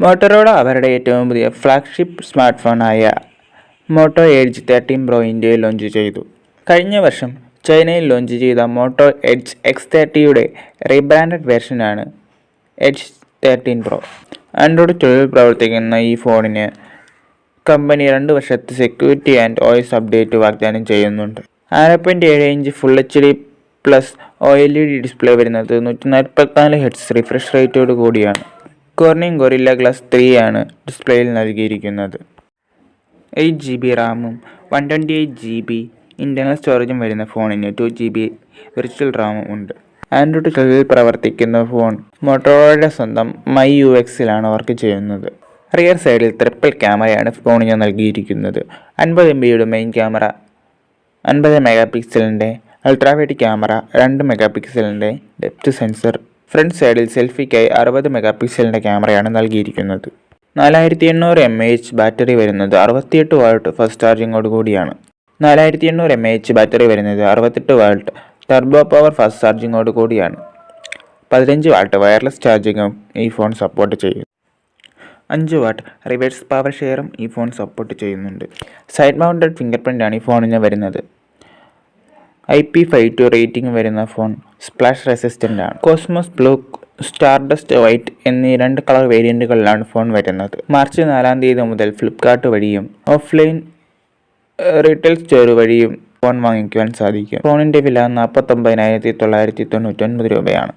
Motorola അവരുടെ ഏറ്റവും പുതിയ ഫ്ലാഗ്ഷിപ്പ് സ്മാർട്ട് ഫോണായ മോട്ടോ എഡ്ജ് 13 പ്രോ ഇന്ത്യയിൽ ലോഞ്ച് ചെയ്തു. കഴിഞ്ഞ വർഷം ചൈനയിൽ ലോഞ്ച് ചെയ്ത മോട്ടോ എഡ്ജ് X30യുടെ റീബ്രാൻഡഡ് വേർഷനാണ് എഡ്ജ് 13 പ്രോ. ആൻഡ്രോയിഡ് 12 പ്രവർത്തിക്കുന്ന ഈ ഫോണിന് കമ്പനി 2 വർഷത്തെ സെക്യൂരിറ്റി ആൻഡ് OS അപ്ഡേറ്റ് വാഗ്ദാനം ചെയ്യുന്നുണ്ട്. 6.7 inch full HD plus OLED display വരുന്നത് 144 Hz റിഫ്രഷ് റേറ്റോട് കൂടിയാണ്. കോർണിംഗ് ഗൊറില്ല ഗ്ലാസ് 3 ആണ് ഡിസ്പ്ലേയിൽ നൽകിയിരിക്കുന്നത്. 8GB റാമും 128GB ഇന്റർണൽ സ്റ്റോറേജും വരുന്ന ഫോണിന് 2GB വിർച്വൽ റാമും ഉണ്ട്. ആൻഡ്രോയിഡ് 12 പ്രവർത്തിക്കുന്ന ഫോൺ മോട്ടോറോളയുടെ സ്വന്തം MyUX-ലാണ് വർക്ക് ചെയ്യുന്നത്. റിയർ സൈഡിൽ ട്രിപ്പിൾ ക്യാമറയാണ് ഫോണിന് നൽകിയിരിക്കുന്നത്. 50MP മെയിൻ ക്യാമറ, 50 മെഗാപിക്സലിൻ്റെ അൾട്രാവൈഡ് ക്യാമറ, 2 മെഗാപിക്സലിൻ്റെ ഡെപ്ത് സെൻസർ, ഫ്രണ്ട് സൈഡിൽ സെൽഫിക്കായി 60 മെഗാപിക്സലിൻ്റെ ക്യാമറയാണ് നൽകിയിരിക്കുന്നത്. 4800 mAh ബാറ്ററി വരുന്നത് 68 വാട്ട് ഫസ്റ്റ് ചാർജിങ്ങോട് കൂടിയാണ്. 4800 mAh ബാറ്ററി വരുന്നത് 68 വാട്ട് ടർബോ പവർ ഫാസ്റ്റ് ചാർജിങ്ങോട് കൂടിയാണ്. 15 വാട്ട് വയർലെസ് ചാർജിങ്ങും ഈ ഫോൺ സപ്പോർട്ട് ചെയ്യും. 5 വാട്ട് റിവേഴ്സ് പവർ ഷെയറും ഈ ഫോൺ സപ്പോർട്ട് ചെയ്യുന്നുണ്ട്. സൈഡ് മൗണ്ടഡ് ഫിംഗർ പ്രിൻ്റാണ് ഈ ഫോണിന് വരുന്നത്. IP52 റേറ്റിംഗ് വരുന്ന ഫോൺ സ്പ്ലാഷ് റെസിസ്റ്റൻ്റ് ആണ്. കോസ്മോസ് ബ്ലൂ, സ്റ്റാർഡസ്റ്റ് വൈറ്റ് എന്നീ 2 കളർ വേരിയൻറ്റുകളിലാണ് ഫോൺ വരുന്നത്. മാർച്ച് 4 മുതൽ ഫ്ലിപ്കാർട്ട് വഴിയും ഓഫ്ലൈൻ റീറ്റെയിൽ സ്റ്റോർ വഴിയും ഫോൺ വാങ്ങിക്കുവാൻ സാധിക്കും. ഫോണിൻ്റെ വില 49,999 രൂപയാണ്.